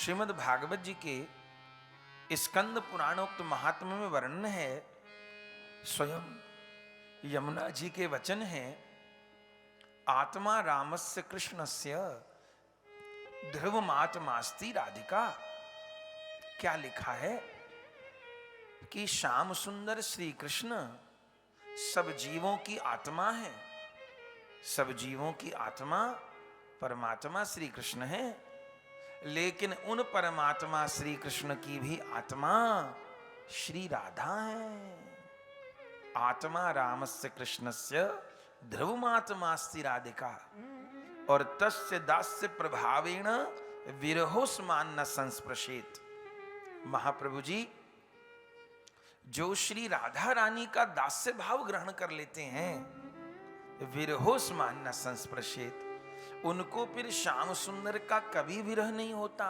श्रीमद् भागवत जी के स्कंद पुराणोक्त महात्म्य में वर्णन है। स्वयं यमुना जी के वचन हैं, आत्मा रामस्य कृष्णस्य ध्रुवमात्मास्ति राधिका। क्या लिखा है कि श्याम सुंदर श्री कृष्ण सब जीवों की आत्मा है। सब जीवों की आत्मा परमात्मा श्री कृष्ण है, लेकिन उन परमात्मा श्री कृष्ण की भी आत्मा श्री राधा है। आत्मा रामस्य कृष्णस्य ध्रुवमात्मास्ति राधिका और तस्य दास्य प्रभावेण विरहोस्मान न संस्पृशेत। महाप्रभु जी जो श्री राधा रानी का दास्य भाव ग्रहण कर लेते हैं, विरहोस्मान न संस्पृशेत, उनको फिर श्याम सुंदर का कभी विरह नहीं होता,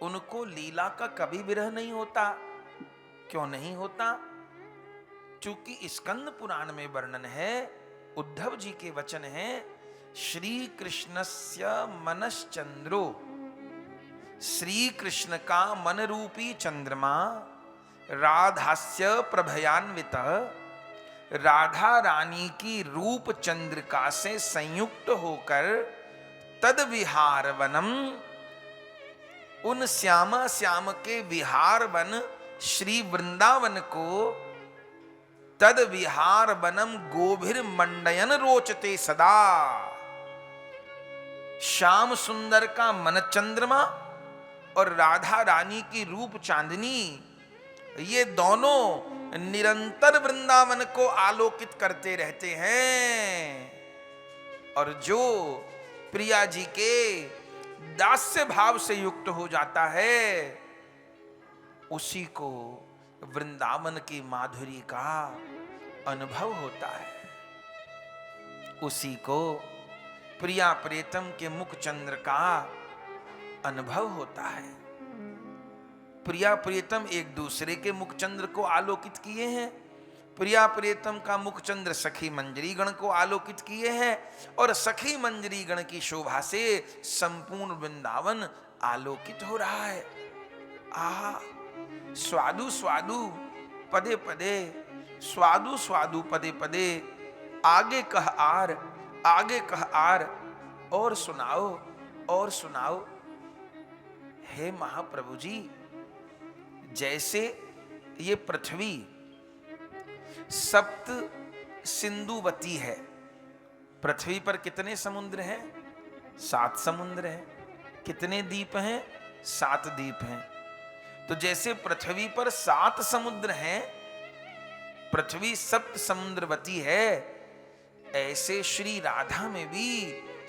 उनको लीला का कभी विरह नहीं होता। क्यों नहीं होता? चूंकि स्कंद पुराण में वर्णन है, उद्धव जी के वचन हैं, श्री कृष्णस्य मनश्चंद्रो, श्री कृष्ण का मन रूपी चंद्रमा राधास्य प्रभयान्वित, राधा रानी की रूप चंद्रिका से संयुक्त होकर तद विहार वनम, उन श्यामा श्याम के विहार वन श्री वृंदावन को तद विहार वनम गोभिर मंडयन रोचते सदा। श्याम सुंदर का मन चंद्रमा और राधा रानी की रूप चांदनी, ये दोनों निरंतर वृंदावन को आलोकित करते रहते हैं। और जो प्रिया जी के दास्य भाव से युक्त हो जाता है, उसी को वृंदावन की माधुरी का अनुभव होता है, उसी को प्रिया प्रीतम के मुख चंद्र का अनुभव होता है। प्रिया प्रीतम एक दूसरे के मुख चंद्र को आलोकित किए हैं। प्रिया प्रीतम का मुख चंद्र सखी मंजरी गण को आलोकित किए हैं, और सखी मंजरी गण की शोभा से संपूर्ण वृंदावन आलोकित हो रहा है। आहा, स्वादु स्वादु पदे पदे, स्वादु स्वादु पदे पदे, आगे कह आर, आगे कह आर, और सुनाओ और सुनाओ। हे महाप्रभु जी, जैसे ये पृथ्वी सप्त सिंधुवती है। पृथ्वी पर कितने समुद्र हैं? 7 समुद्र हैं। कितने द्वीप हैं? 7 द्वीप हैं। तो जैसे पृथ्वी पर 7 समुद्र हैं, पृथ्वी सप्त समुद्रवती है, ऐसे श्री राधा में भी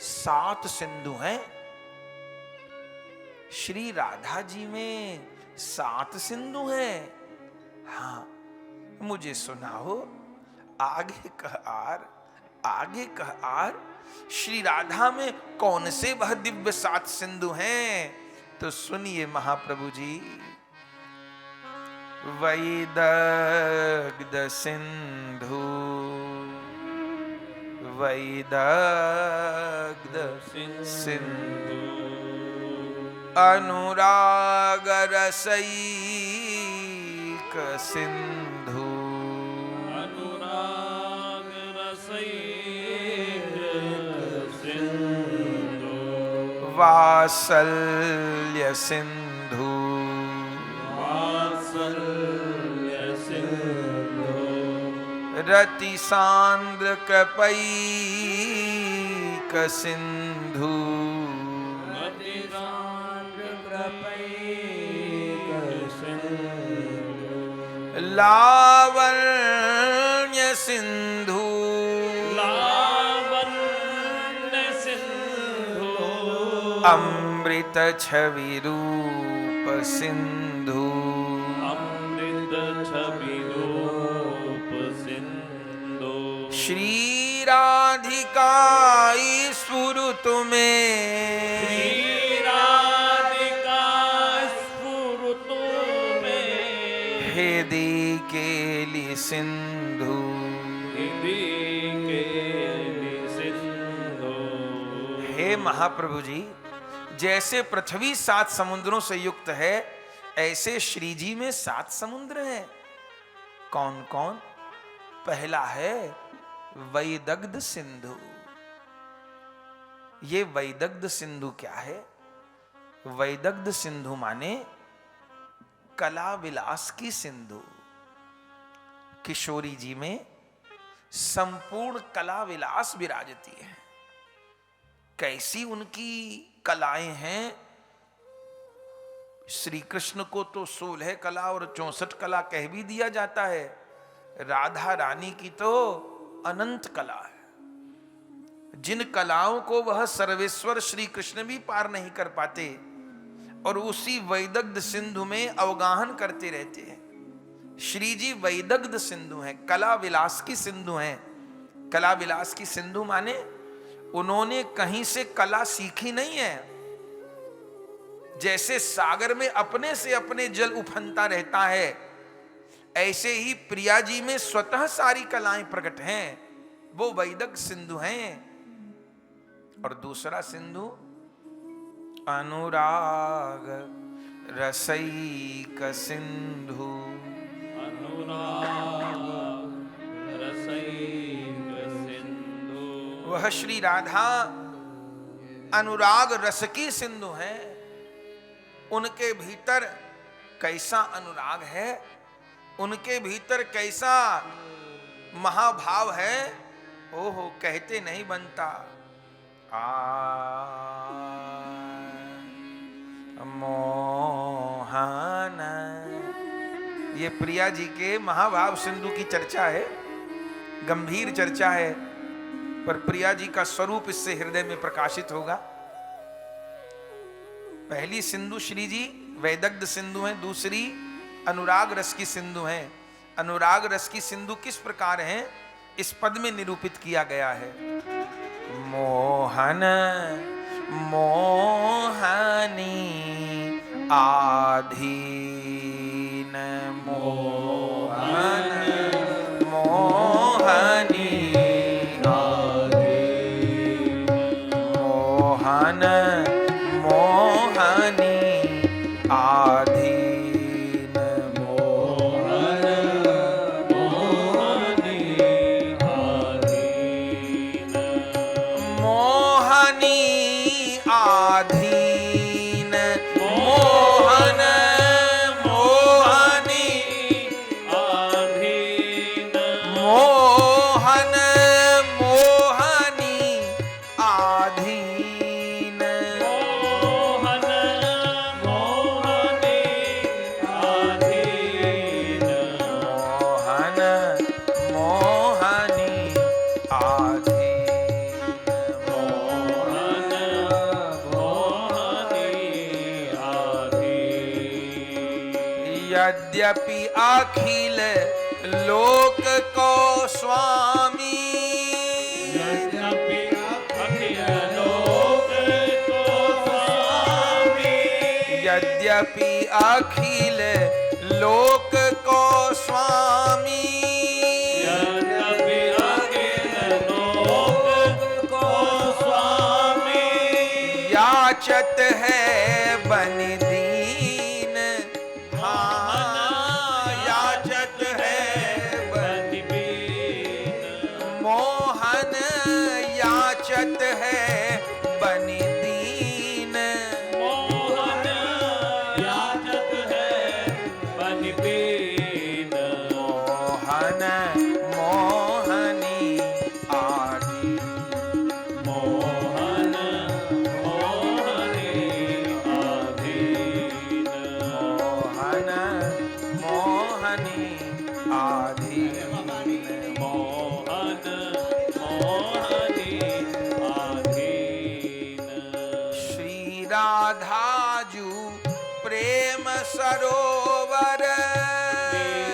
7 सिंधु हैं। श्री राधा जी में 7 सिंधु हैं। हाँ, मुझे सुनाओ, आगे कह आर, आगे कह आर। श्री राधा में कौन से वह दिव्य 7 सिंधु हैं? तो सुनिए महाप्रभु जी। वैदग्ध सिंधु, वैदग्ध सिंधु, अनुराग रसैक सिंधु, अनुराग रसैक सिंधु, वात्सल्य सिंधु, वात्सल्य सिंधु, रति सांद्र कपैक सिंधु, लावण्य सिंधु, लावण्य सिंधु, अमृत छवि रूप सिंधु, अमृत छवि रूप सिंधु, श्री राधिका स्फुरतु में, हृदय केली सिंधु, हृदय केली सिंधु। हे महाप्रभु जी, जैसे पृथ्वी 7 समुद्रों से युक्त है, ऐसे श्री जी में 7 समुद्र हैं। कौन कौन? पहला है वैदग्ध सिंधु। ये वैदग्ध सिंधु क्या है? वैदग्ध सिंधु माने कला विलास की सिंधु। किशोरी जी में संपूर्ण कला विलास विराजती है। कैसी उनकी कलाएं हैं। श्री कृष्ण को तो 16 कला और 64 कला कह भी दिया जाता है। राधा रानी की तो अनंत कला है। जिन कलाओं को वह सर्वेश्वर श्री कृष्ण भी पार नहीं कर पाते और उसी वैदग्ध सिंधु में अवगाहन करते रहते हैं। श्री जी वैदग्ध सिंधु हैं, कला विलास की सिंधु हैं। कला विलास की सिंधु माने उन्होंने कहीं से कला सीखी नहीं है। जैसे सागर में अपने से अपने जल उफनता रहता है, ऐसे ही प्रिया जी में स्वतः सारी कलाएं प्रकट हैं। वो वैदग्ध सिंधु हैं। और दूसरा सिंधु अनुराग रसैक सिंधु। अनुराग रसैक सिंधु। वह श्री राधा अनुराग रस की सिंधु है। उनके भीतर कैसा अनुराग है, उनके भीतर कैसा महाभाव है, ओहो कहते नहीं बनता। मोहन। ये प्रिया जी के महाभाव सिंधु की चर्चा है, गंभीर चर्चा है, पर प्रिया जी का स्वरूप इससे हृदय में प्रकाशित होगा। पहली सिंधु श्री जी वैदग्ध सिंधु है, दूसरी अनुराग रस की सिंधु है। अनुराग रस की सिंधु किस प्रकार है, इस पद में निरूपित किया गया है। मोहन मोहनी आधीन। मोहन मोहनी आधीन। मोहन मोहनी आधीन। मोहन मोहनी आधीन। मोहनी आधीन। मोहन मोहनी आधीन। मोहन मोहनी आधीन। मोहन मोहनी आधीन। मोहन मोहनी आधीन। मोहन मोहनी आधीन। यद्यपि अखिल लोक को स्वामी। यद्यपि अखिल लोक को स्वामी। यद्यपि अखिल लोक को स्वामी। यद्यपि अखिल लोक को स्वामी। याचत है बन दीन। हाँ याचत है बन। बनिबीन। मोहन याचत है बन दीन। मोहन याचत है बनिबीन। मोहन मोहनी आधीन। मोहन मोहनी आधीन। मोहन मोहनी आधीन। मोहन मोहनी आधीन। श्री राधा जू प्रेम सरोवर।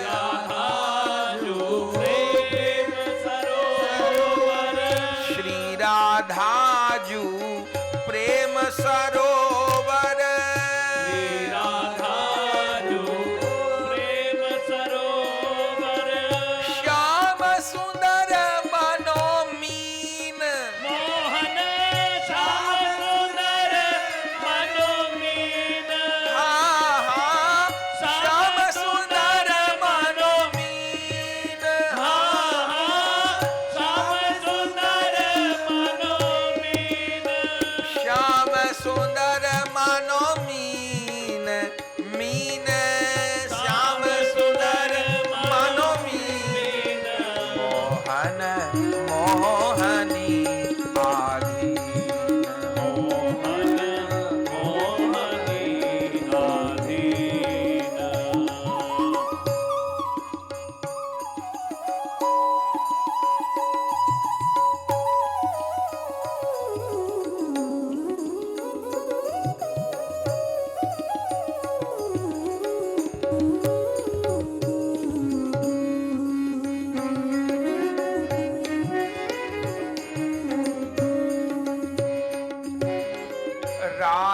राधाजू प्रेम सरोवर। श्री राधा जू प्रेम सरोवर। राधाजू प्रेम सरोवर। श्याम सुंदर मनोमीन। मोहन श्याम सुंदर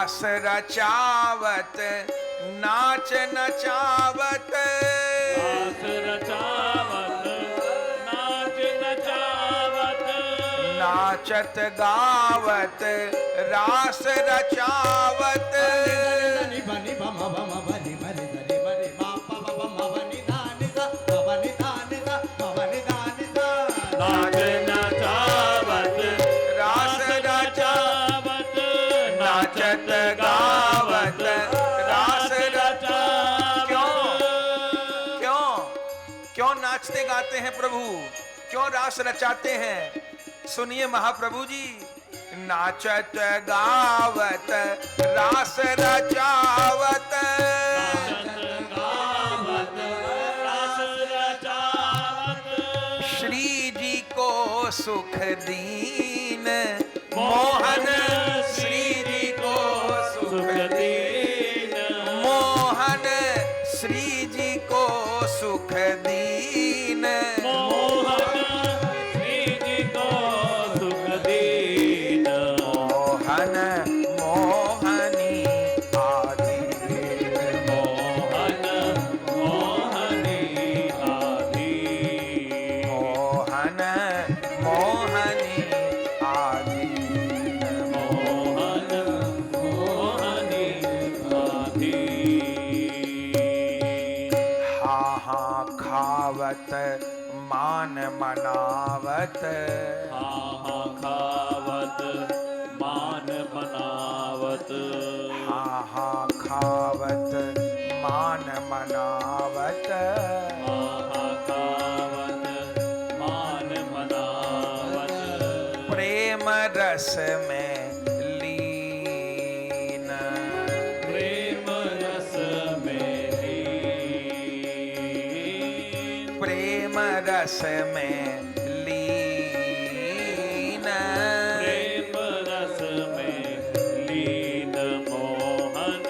रास रचावत नाच नचावत रास रचावत नाच नचावत नाचत गावत रास रचावत नाच नचावत रास रचावत नाचत गावत रास रचावत क्यों क्यों नाचते गाते हैं प्रभु, क्यों रास रचाते हैं? सुनिए महाप्रभु जी, नाचत गावत रास रचावत श्री जी को सुख दीन मोहन, श्री जी को सुख दीन मोहन, श्री जी को सुख दीन मोहन, श्री जी को सुख दीन मोहन मोहनी आदि मोहन मोहनी आदि मोहन मोहनी आदि मोहन मोहनी आदि हा हा खावत मान मनावत हा हा खावत मान मनावत हा हा खावत मान मनावत हा हा खावत मान मनावत प्रेम रस में लीन प्रेम रस में लीन प्रेम रस में लीन प्रेम रस में लीन मोहन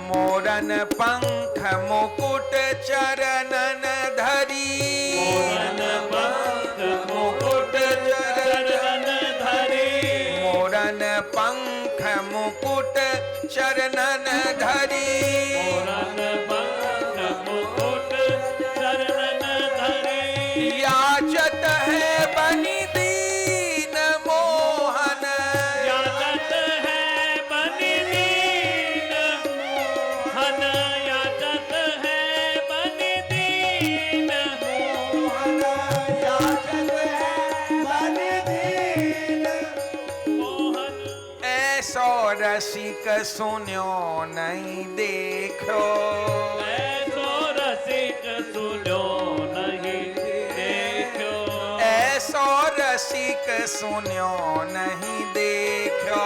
मोरन पंख मुकुट चरणन धरी मोहन पंख मुकुट चरण धरी मोरन पंख मुकुट चरणन धरी मोरन पंख मुकुट चरण धरी याचत है बनि दीन मोहन याचत है बनि दीन मोहन याचत है बनि दीन मोहन ऐसो रसिक सुन्यो नहीं देखो ऐसो रसिक सुनो नहीं देखो ऐसो रसिक सुन्यो नहीं देखो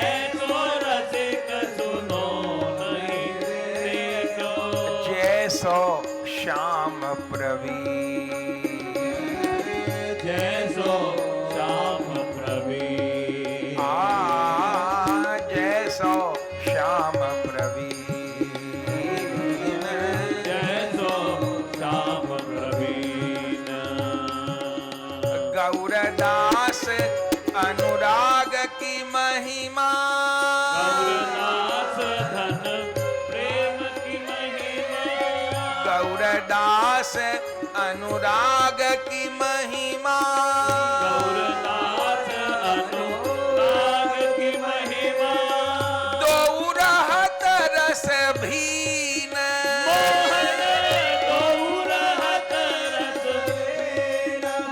ऐसो रसिक सुनो नहीं देखो जैसो श्याम प्रवीण जैसो श्याम प्रवीण जैसो श्याम प्रवीण जैसो श्याम प्रवीण गौरदास अनुराग की महिमा गौरदास धन प्रेम की महिमा गौरदास अनुराग की महिमा गौरदास अनुराग की महिमा दो रहत रस भीन मोहन गौरहत रस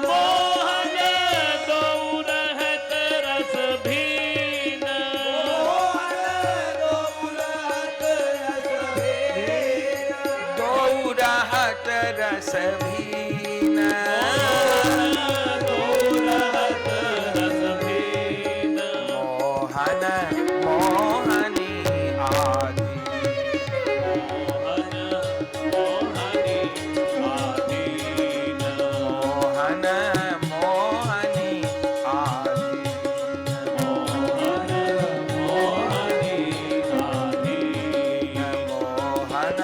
मोहन गौरहत रस भीन दो रहत रस भीन गौरहत रस भीन मोहन मोहनी आदि मोहन मोहनी आदीन मोहन मोहनी आदि मोहन मोहनी आदीन मोहन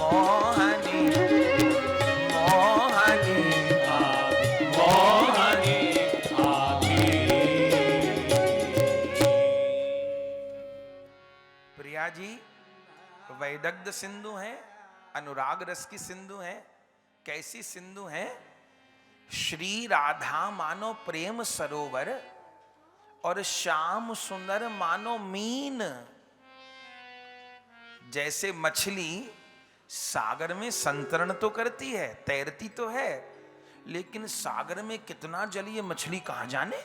मोहनी मोहनी वैदग्ध सिंधु हैं, अनुराग रस की सिंधु हैं। कैसी सिंधु हैं? श्री राधा मानो प्रेम सरोवर और श्याम सुंदर मानो मीन। जैसे मछली सागर में संतरण तो करती है, तैरती तो है, लेकिन सागर में कितना जल ये मछली कहां जाने।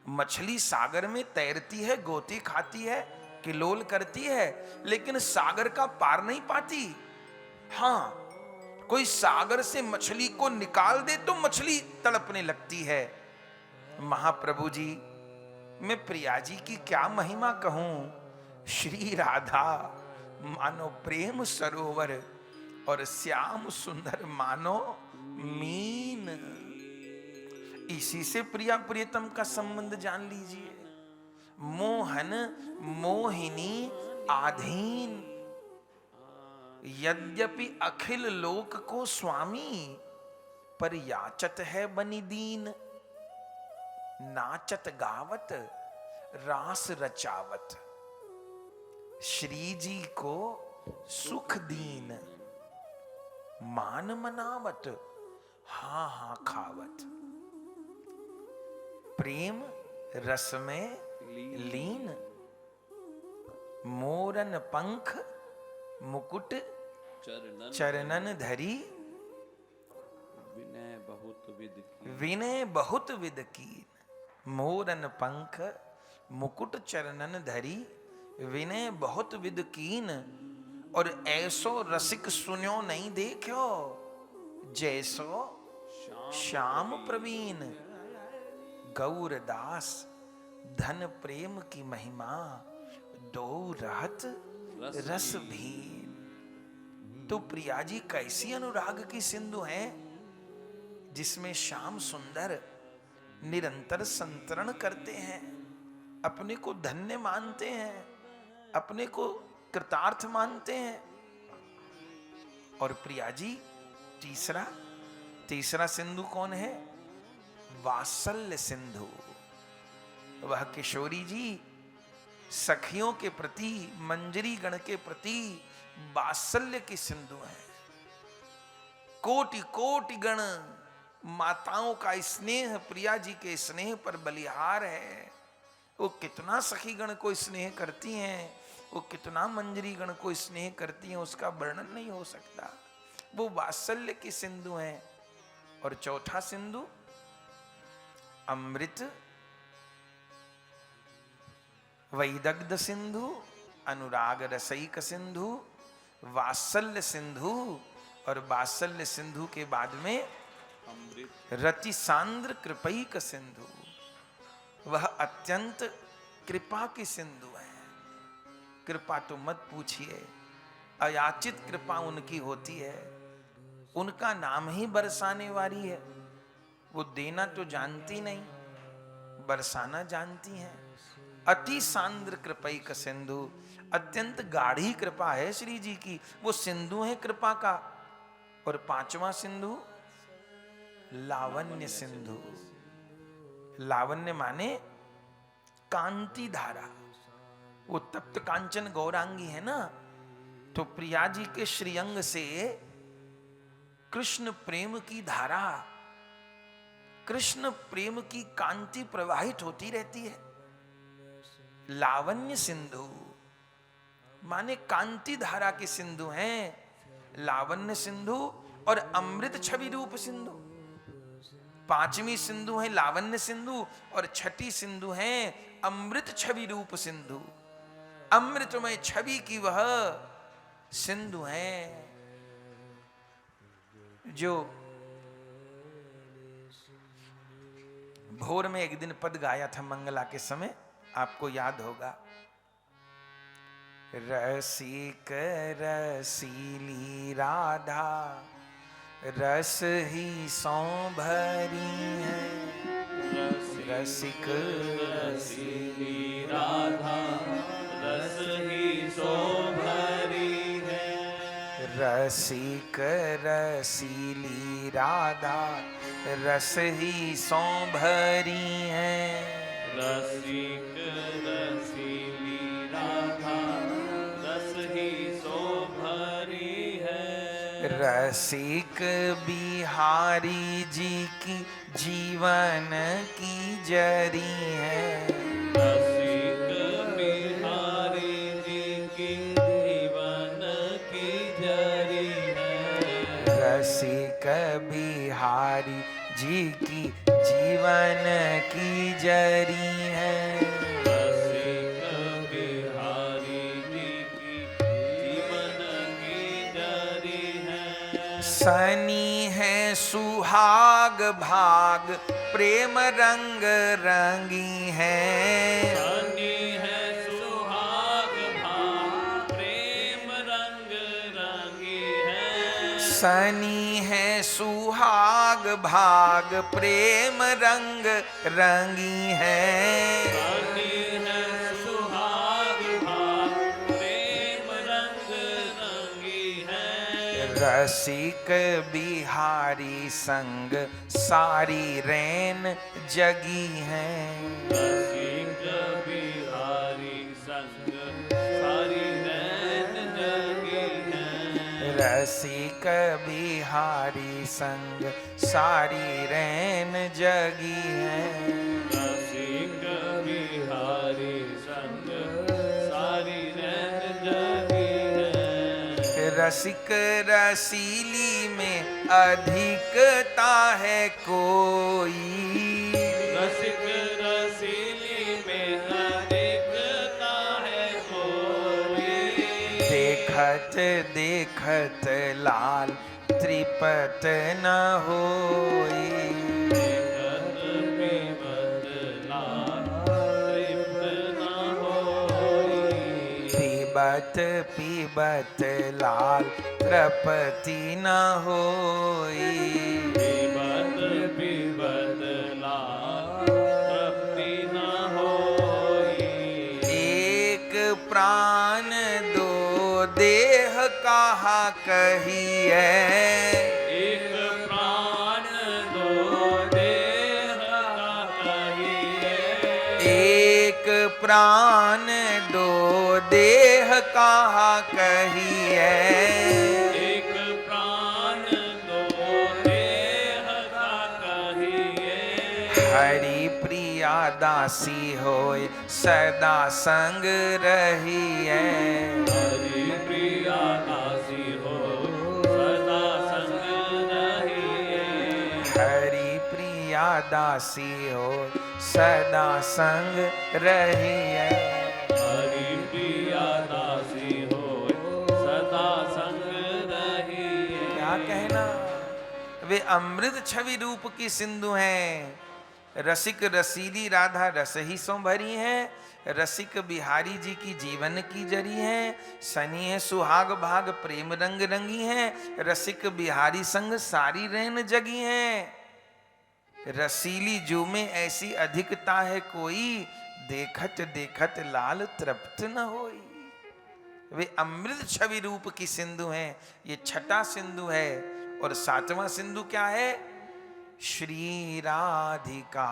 मछली सागर में तैरती है, गोती खाती है, किलोल करती है, लेकिन सागर का पार नहीं पाती। हाँ, कोई सागर से मछली को निकाल दे तो मछली तड़पने लगती है। महाप्रभु जी, मैं प्रिया जी की क्या महिमा कहूं। श्री राधा मानो प्रेम सरोवर और श्याम सुंदर मानो मीन। इसी से प्रिया प्रियतम का संबंध जान लीजिए। मोहन मोहिनी आधीन, यद्यपि अखिल लोक को स्वामी, पर याचत है बनी दीन। नाचत गावत रास रचावत, श्री जी को सुख दीन। मान मनावत हाँ हाँ खावत, प्रेम रस में लीन। मोरन पंख मुकुट चरणन धरी, विनय बहुत विद की। विनय बहुत विद कीन। मोरन पंख मुकुट चरणन धरी, विनय बहुत विद कीन। और ऐसो रसिक सुन्यो नहीं देखो, जैसो श्याम प्रवीण। गौरदास धन प्रेम की महिमा, दो रहत रस भीन। तो प्रिया जी कैसी अनुराग की सिंधु हैं, जिसमें श्याम सुंदर निरंतर संतरण करते हैं, अपने को धन्य मानते हैं, अपने को कृतार्थ मानते हैं। और प्रिया जी तीसरा सिंधु कौन है? वात्सल्य सिंधु। वह किशोरी जी सखियों के प्रति, मंजरी गण के प्रति वात्सल्य की सिंधु है। कोटि कोटि गण माताओं का स्नेह प्रिया जी के स्नेह पर बलिहार है। वो कितना सखी गण को स्नेह करती हैं, वो कितना मंजरी गण को स्नेह करती हैं, उसका वर्णन नहीं हो सकता। वो वात्सल्य की सिंधु हैं। और चौथा सिंधु अमृत वैदग्ध सिंधु, अनुराग रसैक सिंधु, वात्सल्य सिंधु। और वात्सल्य सिंधु के बाद में अमृत रति सांद्र कृपैक सिंधु। वह अत्यंत कृपा की सिंधु है। कृपा तो मत पूछिए, अयाचित कृपा उनकी होती है। उनका नाम ही बरसाने वाली है। वो देना तो जानती नहीं, बरसाना जानती हैं। अति सांद्र कृपैक सिंधु, अत्यंत गाढ़ी कृपा है श्री जी की। वो सिंधु है कृपा का। और पांचवा सिंधु लावण्य सिंधु। लावण्य माने कांति धारा। वो तप्त कांचन गौरांगी है ना, तो प्रिया जी के श्रीअंग से कृष्ण प्रेम की धारा, कृष्ण प्रेम की कांति प्रवाहित होती रहती है। लावण्य सिंधु माने कांति धारा की सिंधु हैं लावण्य सिंधु और अमृत छवि रूप सिंधु। पांचवी सिंधु है लावण्य सिंधु और छठी सिंधु है अमृत छवि रूप सिंधु। अमृतमय छवि की वह सिंधु है जो भोर में एक दिन पद गाया था मंगला के समय, आपको याद होगा। रसिक रसीली राधा रस ही सौ भरी है। रसिक रसीली राधा रस ही सो भरी है। रसिक रसीली राधा रस ही सौ भरी है। रसिक रसीली राधा रसिक बिहारी जी की जीवन की जरी है। रसिक बिहारी जी की जीवन की जरी है। रसिक बिहारी जी की जीवन की जरी है। रसिक बिहारी जी की जीवन की जरी है। सनी है सुहाग भाग प्रेम रंग रंगी है। सनी है सुहाग भाग प्रेम रंग रंगी है। सनी है सुहाग भाग प्रेम रंग रंगी है। सनी है सुहाग भाग प्रेम रंग रंगी है। रसिक बिहारी संग सारी रैन जगी है। रसिक बिहारी संग सारी रैन जगी है। रसिक बिहारी संग सारी रैन जगी है। रसिक बिहारी संग सारी रैन जगी है। रसिक रसीली में अधिकता है कोई। रसिक रसीली में अधिकता है कोई। देखत देखत लाल त्रिपत न होई। देखत पीबत लाल तृप्त न होई। पीबत पीबत लाल त्रपति न होई। पीबत पीबत लाल तृप्ति न होई। एक प्राण दो देह कहा कहिए। एक प्राण दो देह का कहिए। एक प्राण दो देह कहा कहिए। एक प्राण दो देह का कहिए। हरि प्रिया दासी होय सदा संग रहिए। हरि प्रिया दासी हो सदा संग रहिए। हरि प्रिया दासी होय सदा संग रहिए। हरि प्रिया दासी हो सदा संग रहिए। क्या कहना, वे अमृत छवि रूप की सिंधु हैं। रसिक रसीली राधा रस ही सो भरी है। रसिक बिहारी जी की जीवन की जरी है। सनी है सुहाग भाग प्रेम रंग रंगी है। रसिक बिहारी संग सारी रैन जगी है। रसीली जो में ऐसी अधिकता है कोई। देखत देखत लाल तृप्त न होई। वे अमृत छवि रूप की सिंधु हैं। ये छठा सिंधु है। और सातवां सिंधु क्या है? श्री राधिका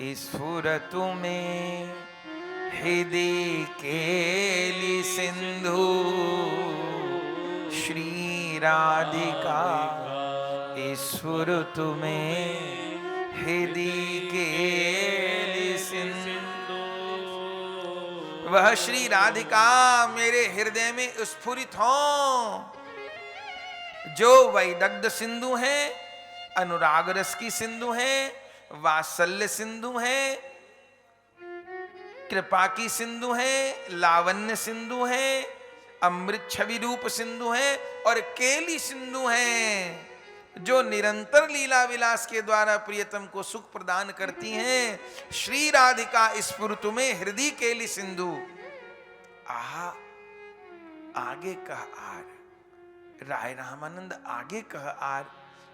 स्फुरतु में हृदय केली सिंधु। श्री राधिका स्फुरतु में हृदय केली सिंधु। वह श्री राधिका मेरे हृदय में स्फुरित हों, जो वैदग्ध सिंधु हैं, अनुराग रस की सिंधु हैं, वात्सल्य सिंधु हैं, कृपा की सिंधु हैं, लावण्य सिंधु हैं, अमृत छवि रूप सिंधु हैं और केली सिंधु हैं, जो निरंतर लीला विलास के द्वारा प्रियतम को सुख प्रदान करती हैं। श्री राधिका स्फुरतु में हृदय केली सिंधु। आहा, आगे कह आर, राय रामानंद आगे कह आर,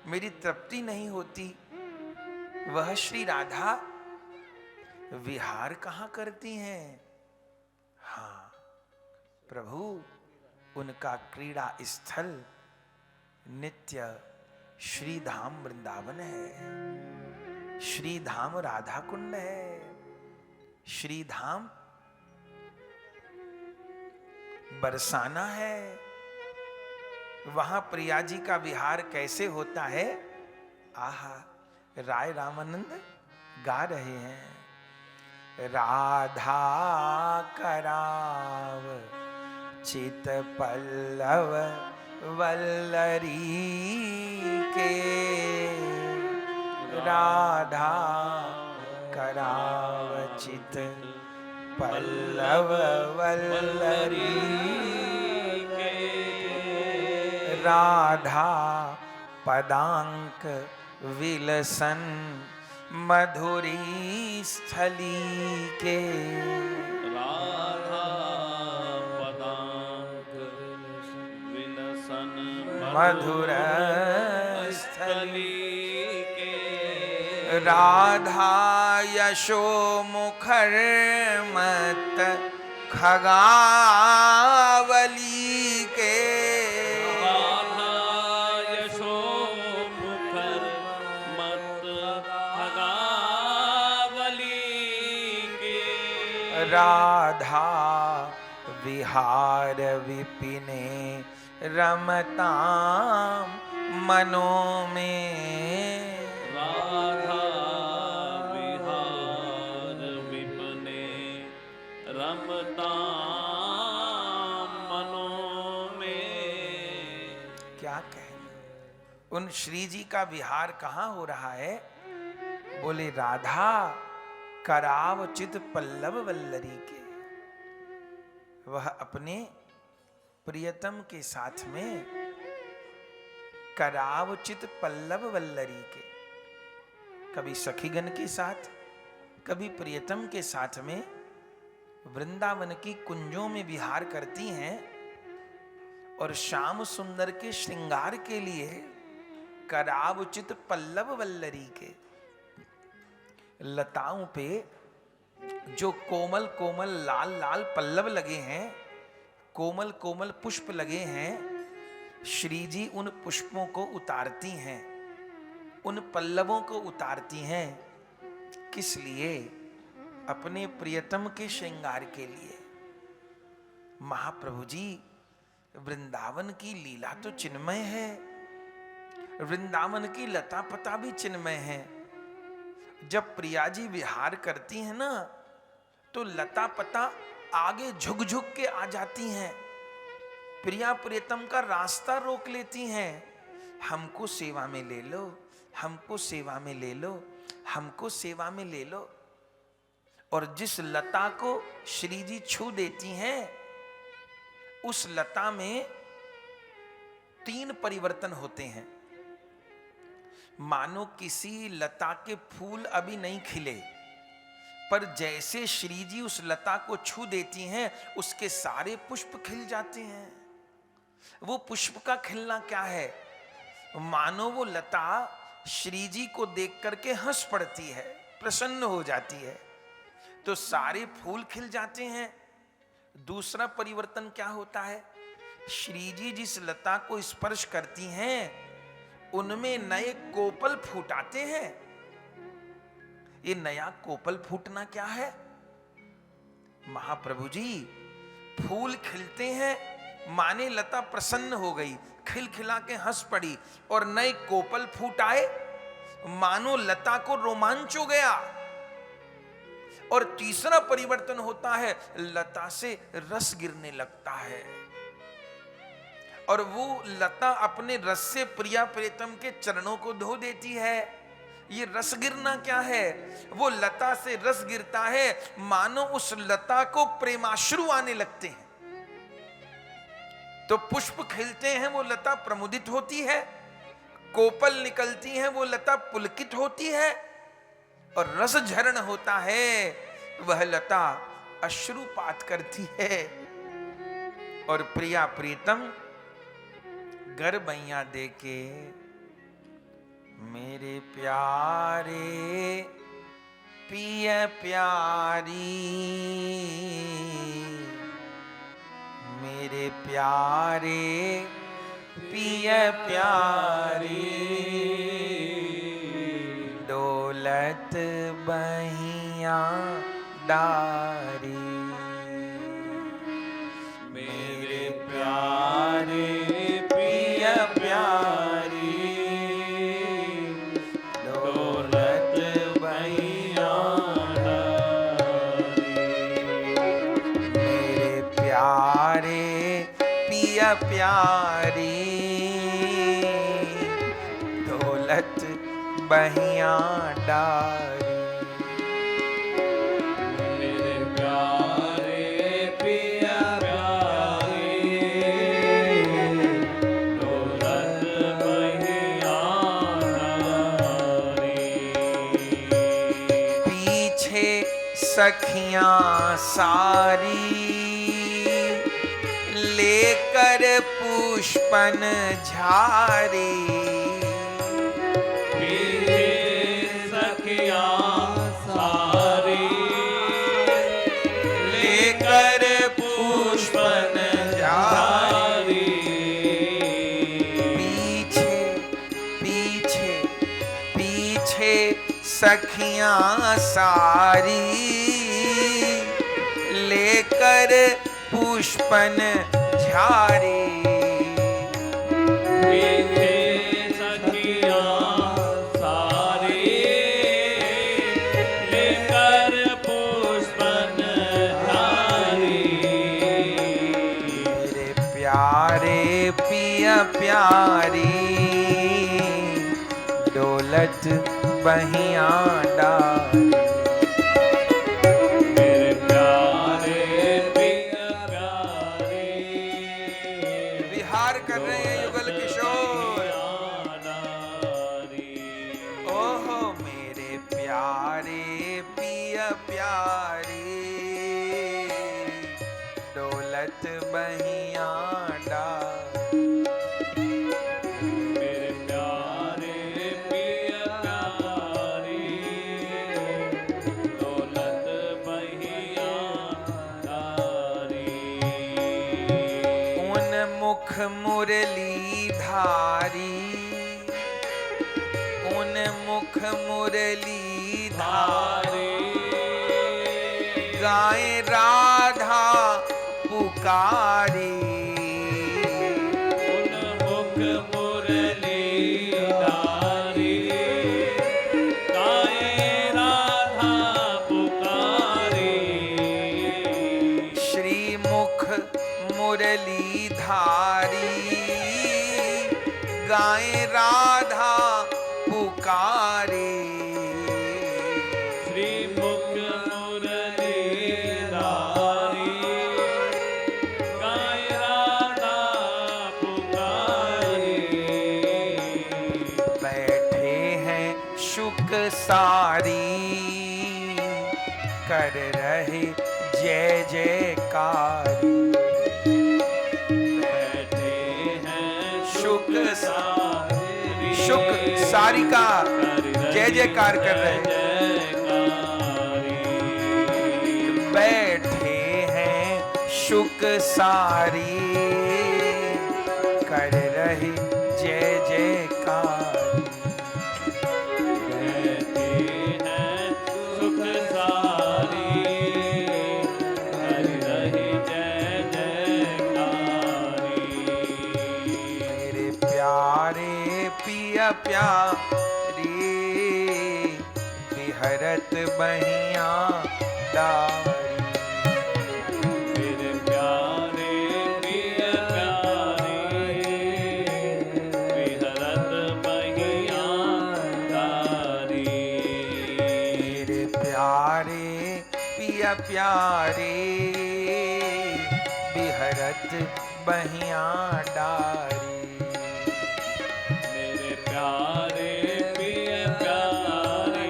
मेरी तृप्ति नहीं होती। वह श्री राधा विहार कहां करती हैं? हाँ प्रभु, उनका क्रीड़ा स्थल नित्य श्री धाम वृंदावन है। श्री धाम राधा कुंड है। श्री धाम बरसाना है। वहां प्रिया जी का विहार कैसे होता है? आहा, राय रामानंद गा रहे हैं। राधा कराव चित पल्लव वल्लरी के, राधा कराव चित पल्लव वल्लरी के, राधा पदांक विलसन मधुरी स्थली के, राधा पदांक विलसन मधुर स्थली के, राधा यशो मुखर मत खगावली के, राधा यशो मुखर मत खगावली के, राधा विहार विपिने रमताम मनों में, राधा विहार विपने रमता मनों में। क्या कहें, उन श्री जी का विहार कहाँ हो रहा है? बोले राधा कराव चित पल्लव वल्लरी के, वह अपने प्रियतम के साथ में कराव चित पल्लव वल्लरी के, कभी सखीगण के साथ, कभी प्रियतम के साथ में वृंदावन की कुंजों में विहार करती हैं, और श्याम सुंदर के श्रृंगार के लिए कराव चित पल्लव वल्लरी के लताओं पे जो कोमल कोमल लाल लाल पल्लव लगे हैं, कोमल कोमल पुष्प लगे हैं, श्री जी उन पुष्पों को उतारती हैं, उन पल्लवों को उतारती हैं। किस लिए? अपने प्रियतम के श्रृंगार के लिए। महाप्रभु जी, वृंदावन की लीला तो चिन्मय है, वृंदावन की लता पता भी चिन्मय है। जब प्रिया जी विहार करती हैं ना, तो लता पता आगे झुक झुक के आ जाती हैं, प्रिया प्रियतम का रास्ता रोक लेती हैं। हमको सेवा में ले लो, हमको सेवा में ले लो, हमको सेवा में ले लो। और जिस लता को श्री जी छू देती हैं, उस लता में 3 परिवर्तन होते हैं। मानो किसी लता के फूल अभी नहीं खिले, पर जैसे श्री जी उस लता को छू देती हैं, उसके सारे पुष्प खिल जाते हैं। वो पुष्प का खिलना क्या है? मानो वो लता श्री जी को देख करके हंस पड़ती है, प्रसन्न हो जाती है, तो सारे फूल खिल जाते हैं। दूसरा परिवर्तन क्या होता है? श्री जी जिस लता को स्पर्श करती हैं, उनमें नए कोपल फूट आते हैं। ये नया कोपल फूटना क्या है? महाप्रभु जी, फूल खिलते हैं, माने लता प्रसन्न हो गई, खिलखिला के हंस पड़ी, और नए कोपल फूट आए, मानो लता को रोमांच हो गया। और तीसरा परिवर्तन होता है, लता से रस गिरने लगता है, और वो लता अपने रस से प्रिया प्रियतम के चरणों को धो देती है। ये रस गिरना क्या है? वो लता से रस गिरता है, मानो उस लता को प्रेमाश्रु आने लगते हैं। तो पुष्प खिलते हैं, वो लता प्रमुदित होती है, कोपल निकलती हैं, वो लता पुलकित होती है, और रस झरण होता है, वह लता अश्रुपात करती है। और प्रिया प्रीतम गरबैया देके, मेरे प्यारे पिय प्यारी, मेरे प्यारे पिय प्यारी, डोलत बहिया डारी, मेरे प्यारे पिय प्यारे पिया प्यारी दौलत बहिया डारी। मेरे प्यारे पिया प्यारे दौलत बहिया डारी। पीछे सखियां सारी लेकर पुष्पन झारी। पीछे सखियां सारी लेकर पुष्पन झारी। पीछे पीछे पीछे सखियां सारी लेकर पुष्पन झारी। पीछे सखियां सारी लेकर पुष्पन झारी। मेरे प्यारे पिया प्यारी दौलत बहिया डारी। मेरे प्यारे पिया प्यारे विहार कर रहे हैं युगल किशोर। डारी। ओहो मेरे प्यारे पिया प्यारी दौलत बहिया डारी। मेरे प्यारे पिया प्यारे दौलत बहिया डारी। उन मुख मुरली धारी उन मुख मुरली धारी गाए राधा पुकारी। उन मुख मुरली धारी गाए राधा पुकारी। श्री मुख मुरली धारी गाए राधा पुकारी। श्री मुख मुरली धारी गाए राधा पुकारी। बैठे हैं शुक सारी कर रहे जय जयकारी। बैठे हैं शुक सारी शुक सारी का जय जयकार कर रहे हैं। जयकारी। बैठे हैं शुक सारी कर रहे जय जयकार। बैठे हैं सुख सारी कर रही जय जयकारी। मेरे प्यारे पिया प्यारी बिहरत बहिया डारी। मेरे प्यारे पिया प्यारे विहरत बहिया डारी। मेरे प्यारे पिया प्यारे बिहरत बहिया डारी। मेरे प्यारे पिया प्यारे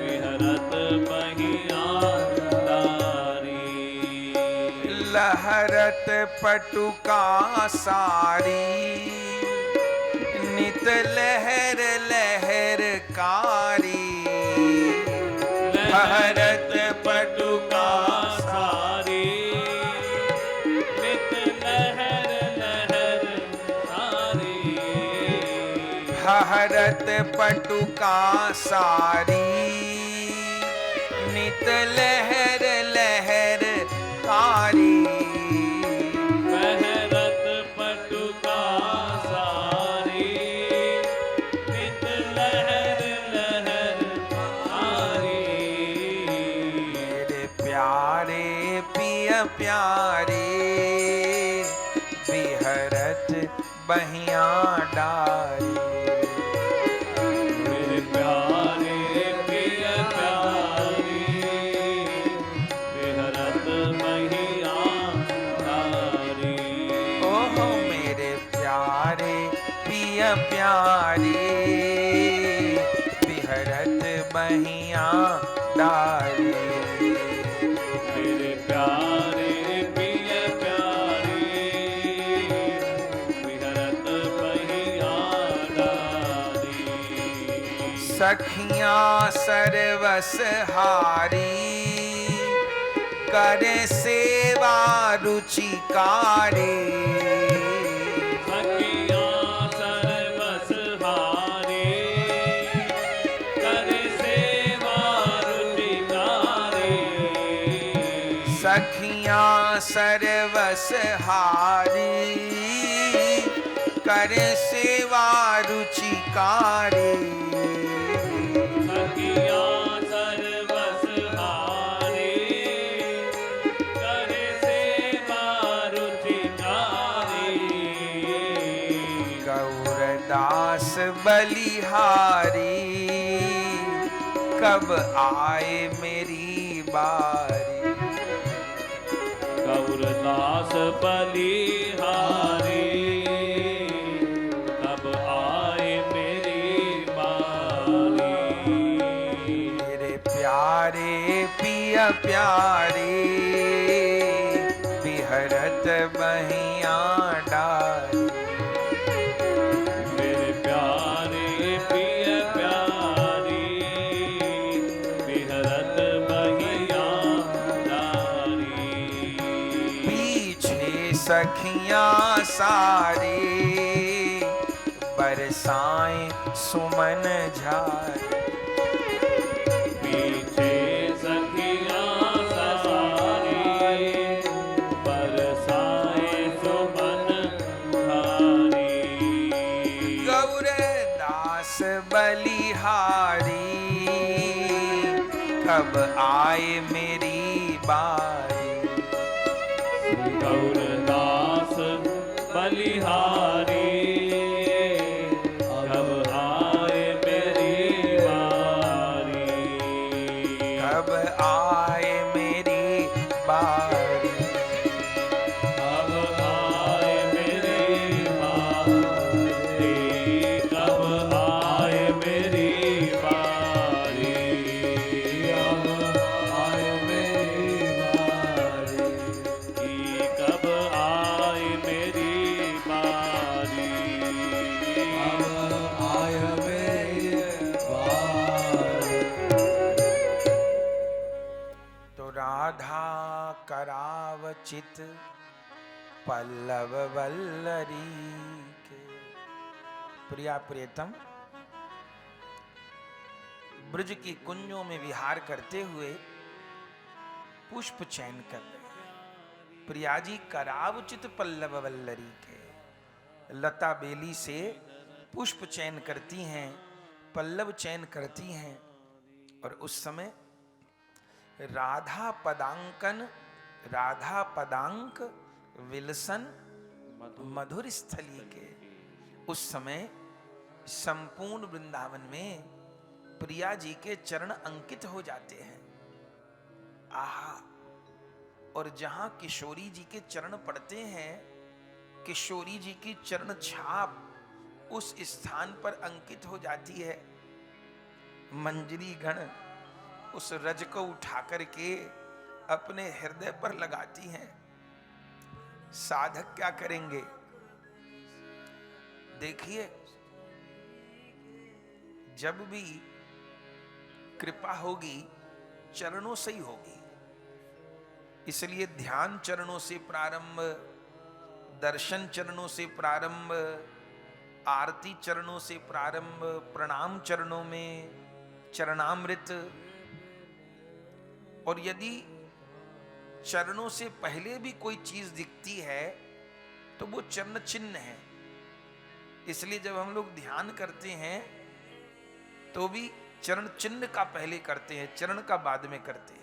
विहरत बहिया डारी। लहरत पटुका सारी नित लहर लहर कारी। लहरत पटुका सारी नित लहर लहर सारी। हरत पटुका सारी नित लहर लहर कारी। लहरत पटुका सारी नित लहर लहर सारी। मेरे प्यारे पिया प्यारे बिहरत बहिया डारे। मेरे प्यारे प्रिय प्यारे बिहरत बहिया डारे। ओहो मेरे प्यारे पिय प्यारे बिहरत बहिया डारे। मेरे प्यारे प्रिय प्यारे बिहरत बहिया डारे। सखियां सरवस हारी करे सेवा रुचिकारे। सखियां सर्वस हारे करे सेवा रुचिकारे। सखियां सरवस हारी करे सेवा रुचिकारे। सखियां सर्वस हारे करे सेवा रुचिकारे। गौरदास बलिहारी कब आए मेरी बारी। गौरदास बलिहारी कब आए मेरी बारी। मेरे प्यारे पिय प्यारे बिहरत बहिया डारे। मेरे प्यारे प्रिय प्यारे बिहरत बहिया डारे। पीछे सखियां सारे बरसाएं सुमन झारे। पीछे सखियां सारे बरसाए सुमन धारी। गौरदास बलिहारी कब आए मेरी बारी। गौरदास बलिहारी कब आए मेरी बारी। कब आए मेरी बारी। कब आए मेरी बारी। कब आए मेरी बारी। कब आए मेरी बारी। कब आए मेरी बारी। कब आए मेरी बारी। तो राधा करावचित पल्लव वल्लरी के। प्रिया प्रियतम ब्रज की कुंजों में विहार करते हुए पुष्प चयन कर रहे हैं। प्रिया जी करावचित पल्लव वल्लरी के लता बेली से पुष्प चयन करती हैं, पल्लव चयन करती हैं। और उस समय राधा पदांक विलसन मधुर स्थली के। उस समय संपूर्ण वृंदावन में प्रिया जी के चरण अंकित हो जाते हैं। आहा! और जहां किशोरी जी के चरण पड़ते हैं, किशोरी जी की चरण छाप उस स्थान पर अंकित हो जाती है। मंजरी गण उस रज को उठा करके अपने हृदय पर लगाती हैं। साधक क्या करेंगे? देखिए, जब भी कृपा होगी चरणों से ही होगी। इसलिए ध्यान चरणों से प्रारंभ, दर्शन चरणों से प्रारंभ, आरती चरणों से प्रारंभ, प्रणाम चरणों में, चरणामृत। और यदि चरणों से पहले भी कोई चीज दिखती है तो वो चरण चिन्ह है। इसलिए जब हम लोग ध्यान करते हैं तो भी चरण चिन्ह का पहले करते हैं, चरण का बाद में करते हैं।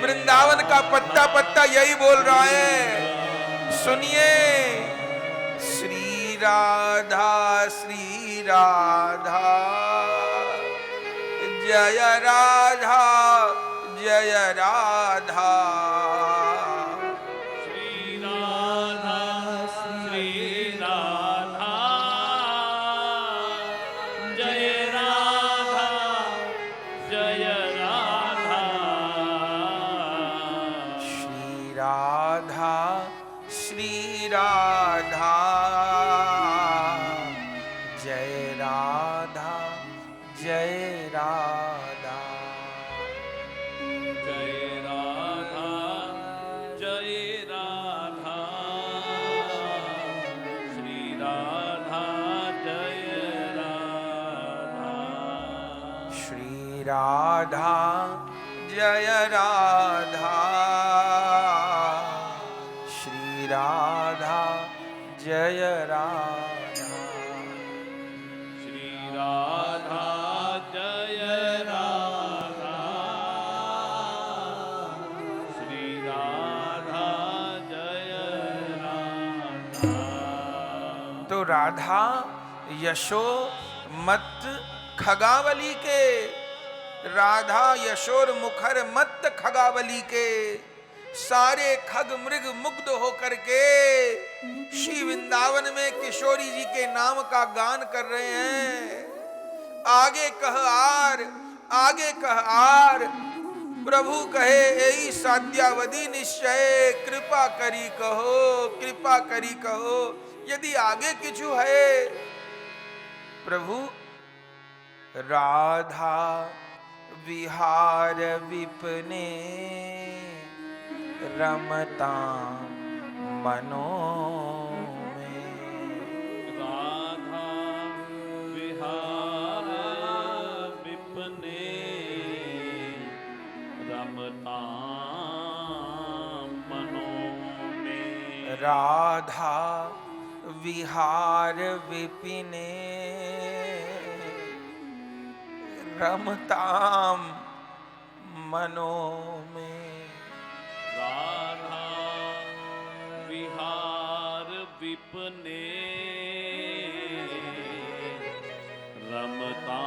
वृंदावन का पत्ता पत्ता यही बोल रहा है, सुनिए। श्री राधा जय राधा जय राधा। श्री राधा जय राधा जय राधा। श्री राधा श्री राधा जय राधा जय राधा। जय राधा जय राधा। श्री राधा जय राधा। श्री राधा जय राधा श्री राधा जय राधा। श्री राधा जय राधा। श्री राधा जय राधा। तो राधा यशो मत खगावली के, राधा यशोर मुखर मत खगावली के, सारे खग मृग मुग्ध होकर के श्री वृंदावन में किशोरी जी के नाम का गान कर रहे हैं। आगे कह आर, आगे कह आर, प्रभु कहे यही साध्यावधि निश्चय, कृपा करी कहो, कृपा करी कहो। यदि आगे किछु है प्रभु। राधा विहार विपने रमता मनो में। राधा विहार विपने रमता मनो में। राधा विहार विपिने रमताम मनो में। राधा विहार विपने रमता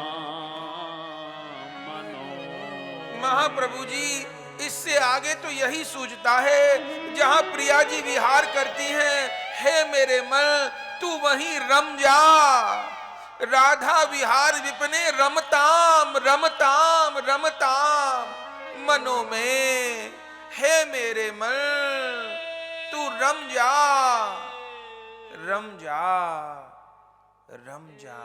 मनो। महाप्रभु जी, इससे आगे तो यही सूझता है जहां प्रिया जी विहार करती हैं, हे मेरे मन तू वहीं रम जा। राधा विहार विपने रमताम रमताम रमताम मनो में। हे मेरे मन तू रम जा, रम जा, रम जा।